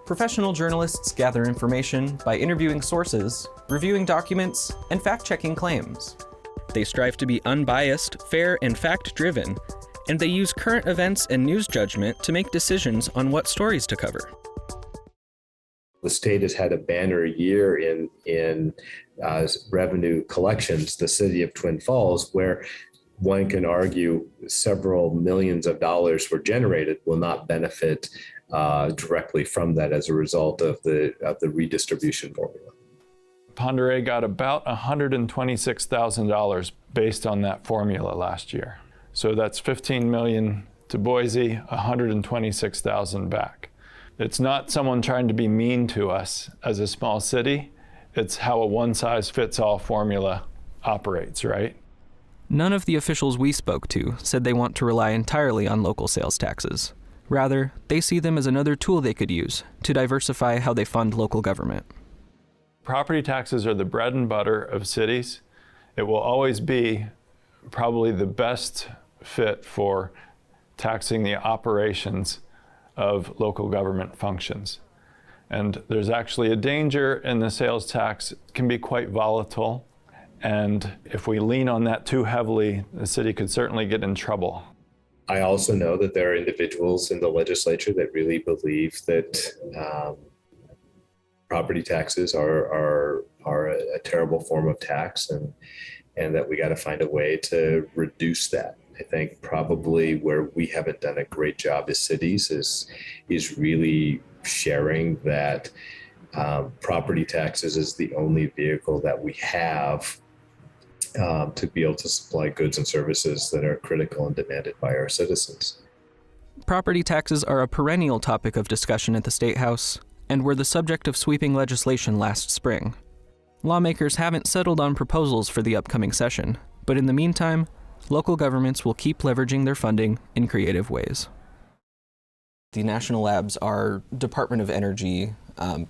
Professional journalists gather information by interviewing sources, reviewing documents, and fact-checking claims. They strive to be unbiased, fair, and fact-driven, and they use current events and news judgment to make decisions on what stories to cover. The state has had a banner year in revenue collections, the city of Twin Falls, where one can argue several millions of dollars were generated will not benefit directly from that as a result of the redistribution formula. Pend Oreille got about $126,000 based on that formula last year. So that's $15 million to Boise, $126,000 back. It's not someone trying to be mean to us as a small city. It's how a one-size-fits-all formula operates, right? None of the officials we spoke to said they want to rely entirely on local sales taxes. Rather, they see them as another tool they could use to diversify how they fund local government. Property taxes are the bread and butter of cities. It will always be probably the best fit for taxing the operations of local government functions. And there's actually a danger in the sales tax. It can be quite volatile. And if we lean on that too heavily, the city could certainly get in trouble. I also know that there are individuals in the legislature that really believe that property taxes are a terrible form of tax, and that we got to find a way to reduce that. I think probably where we haven't done a great job as cities is really sharing that property taxes is the only vehicle that we have to be able to supply goods and services that are critical and demanded by our citizens. Property taxes are a perennial topic of discussion at the State House and were the subject of sweeping legislation last spring. Lawmakers haven't settled on proposals for the upcoming session, but in the meantime, local governments will keep leveraging their funding in creative ways. The national labs are Department of Energy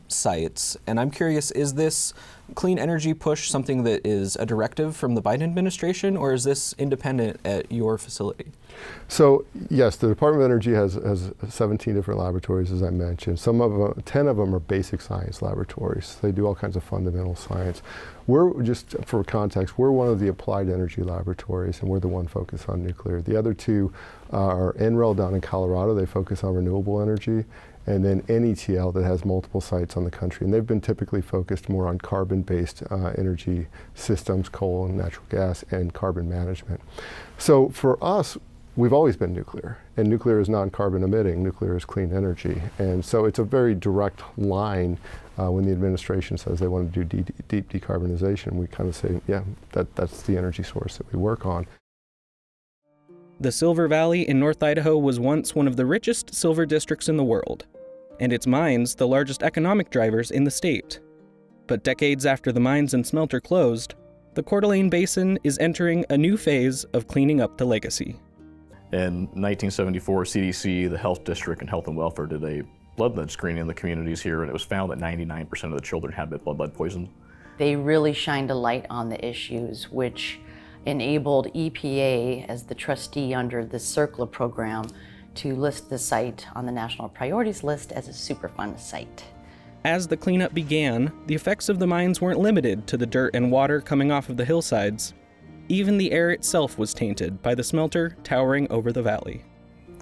sites, and I'm curious, is this clean energy push something that is a directive from the Biden administration, or is this independent at your facility? So yes, the Department of Energy has 17 different laboratories, as I mentioned. 10 of them are basic science laboratories. They do all kinds of fundamental science. We're, just for context, we're one of the applied energy laboratories, and we're the one focused on nuclear. The other two are NREL down in Colorado. They focus on renewable energy, and then NETL that has multiple sites on the country. And they've been typically focused more on carbon-based energy systems, coal and natural gas, and carbon management. So for us, we've always been nuclear, and nuclear is non-carbon emitting, nuclear is clean energy. And so it's a very direct line when the administration says they want to do deep decarbonization. We kind of say, yeah, that's the energy source that we work on. The Silver Valley in North Idaho was once one of the richest silver districts in the world, and its mines the largest economic drivers in the state. But decades after the mines and smelter closed, the Coeur d'Alene Basin is entering a new phase of cleaning up the legacy. In 1974, CDC, the Health District and Health and Welfare did a blood lead screening in the communities here, and it was found that 99% of the children had been blood lead poisoned. They really shined a light on the issues, which enabled EPA as the trustee under the CERCLA program to list the site on the National Priorities List as a Superfund site. As the cleanup began, the effects of the mines weren't limited to the dirt and water coming off of the hillsides. Even the air itself was tainted by the smelter towering over the valley.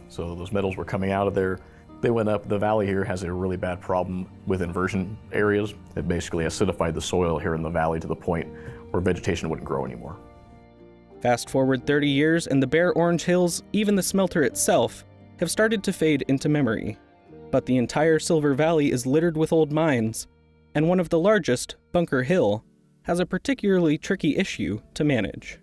So those metals were coming out of there. They went up. The valley here has a really bad problem with inversion areas. It basically acidified the soil here in the valley to the point where vegetation wouldn't grow anymore. Fast forward 30 years and the bare orange hills, even the smelter itself, have started to fade into memory. But the entire Silver Valley is littered with old mines, and one of the largest, Bunker Hill, has a particularly tricky issue to manage.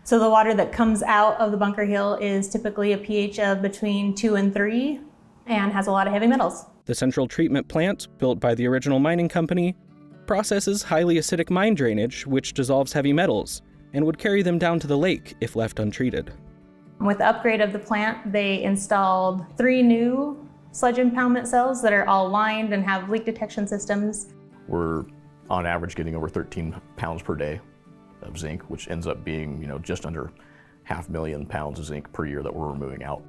So the water that comes out of the Bunker Hill is typically a pH of between 2 and 3 and has a lot of heavy metals. The central treatment plant, built by the original mining company, processes highly acidic mine drainage, which dissolves heavy metals and would carry them down to the lake if left untreated. With the upgrade of the plant, they installed 3 new sludge impoundment cells that are all lined and have leak detection systems. We're on average getting over 13 pounds per day of zinc, which ends up being, just under 500,000 pounds of zinc per year that we're removing out.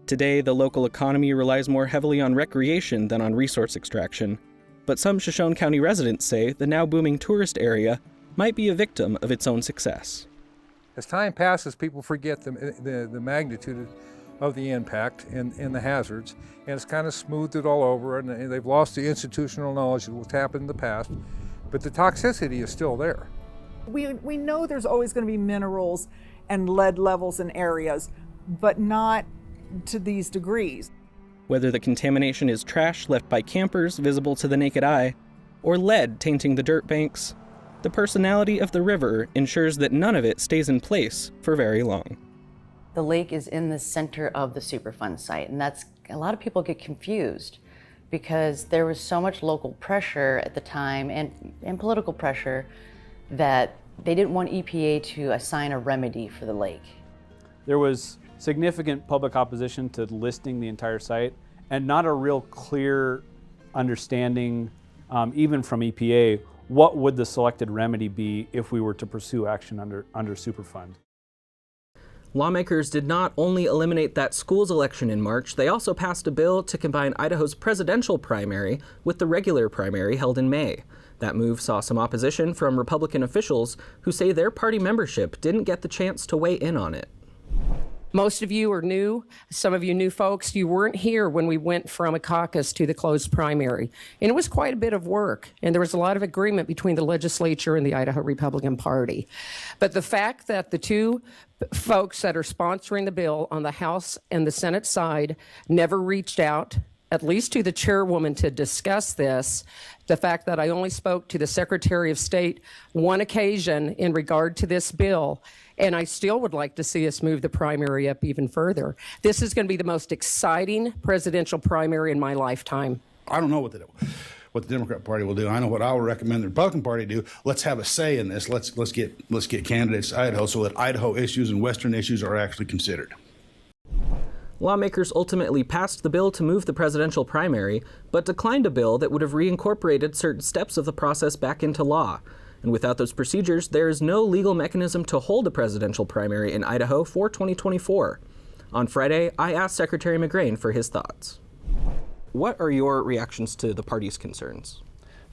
Today, the local economy relies more heavily on recreation than on resource extraction, but some Shoshone County residents say the now booming tourist area might be a victim of its own success. As time passes, people forget the magnitude of the impact and the hazards, and it's kind of smoothed it all over, and they've lost the institutional knowledge of what's happened in the past, but the toxicity is still there. We know there's always going to be minerals and lead levels in areas, but not to these degrees. Whether the contamination is trash left by campers visible to the naked eye, or lead tainting the dirt banks, the personality of the river ensures that none of it stays in place for very long. The lake is in the center of the Superfund site, and that's a lot of people get confused because there was so much local pressure at the time and political pressure that they didn't want EPA to assign a remedy for the lake. There was significant public opposition to listing the entire site and not a real clear understanding, even from EPA, what would the selected remedy be if we were to pursue action under Superfund. Lawmakers did not only eliminate that school's election in March, they also passed a bill to combine Idaho's presidential primary with the regular primary held in May. That move saw some opposition from Republican officials who say their party membership didn't get the chance to weigh in on it. Most of you are new. Some of you new folks, you weren't here when we went from a caucus to the closed primary. And it was quite a bit of work. And there was a lot of agreement between the legislature and the Idaho Republican Party. But the fact that the two folks that are sponsoring the bill on the House and the Senate side never reached out, at least to the chairwoman, to discuss this, the fact that I only spoke to the Secretary of State one occasion in regard to this bill, and I still would like to see us move the primary up even further. This is going to be the most exciting presidential primary in my lifetime. I don't know what the Democrat Party will do. I know what I will recommend the Republican Party do. Let's have a say in this. Let's get candidates to Idaho so that Idaho issues and Western issues are actually considered. Lawmakers ultimately passed the bill to move the presidential primary, but declined a bill that would have reincorporated certain steps of the process back into law. And without those procedures, there is no legal mechanism to hold a presidential primary in Idaho for 2024. On Friday, I asked Secretary McGrain for his thoughts. What are your reactions to the party's concerns?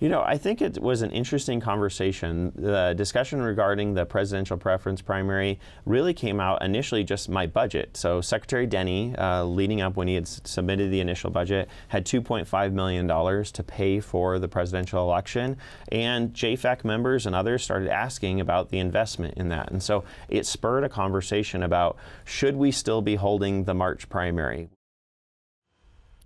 You know, I think it was an interesting conversation. The discussion regarding the presidential preference primary really came out initially just my budget. So Secretary Denny, leading up when he had submitted the initial budget, had $2.5 million to pay for the presidential election. And JFAC members and others started asking about the investment in that. And so it spurred a conversation about, should we still be holding the March primary?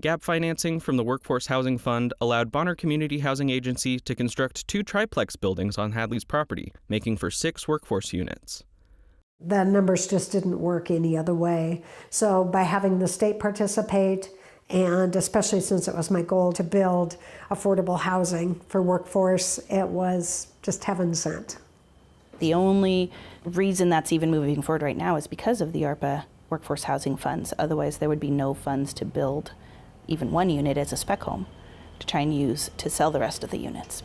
Gap financing from the Workforce Housing Fund allowed Bonner Community Housing Agency to construct 2 triplex buildings on Hadley's property, making for 6 workforce units. The numbers just didn't work any other way. So by having the state participate, and especially since it was my goal to build affordable housing for workforce, it was just heaven sent. The only reason that's even moving forward right now is because of the ARPA workforce housing funds. Otherwise, there would be no funds to build even one unit as a spec home to try and use to sell the rest of the units.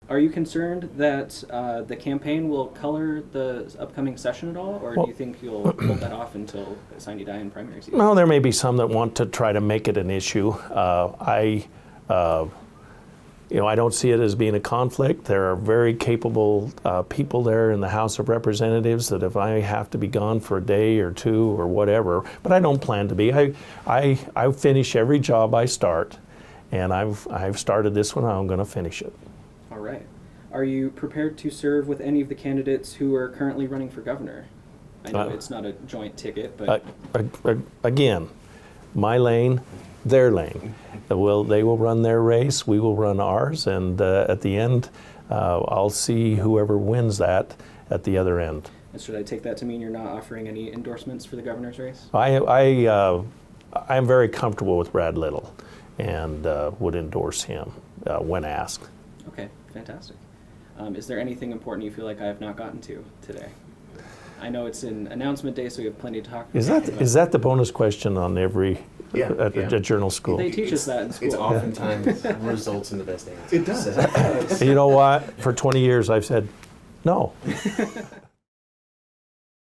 Are you concerned that the campaign will color the upcoming session at all, or do you think you'll hold that off until sine die in primary season? Well, there may be some that want to try to make it an issue. I don't see it as being a conflict. There are very capable people there in the House of Representatives that if I have to be gone for a day or two or whatever, but I don't plan to be. I finish every job I start, and I've started this one. I'm going to finish it. All right. Are you prepared to serve with any of the candidates who are currently running for governor? I know it's not a joint ticket, but again, my lane, their lane. They will run their race, we will run ours, and at the end, I'll see whoever wins that at the other end. And should I take that to mean you're not offering any endorsements for the governor's race? I'm very comfortable with Brad Little and would endorse him when asked. Okay, fantastic. Is there anything important you feel like I have not gotten to today? I know it's an announcement day, so we have plenty to talk about. Is that the bonus question on every at journal school? They teach us that in school. It's oftentimes results in the best answer. It does. You know what? For 20 years I've said no.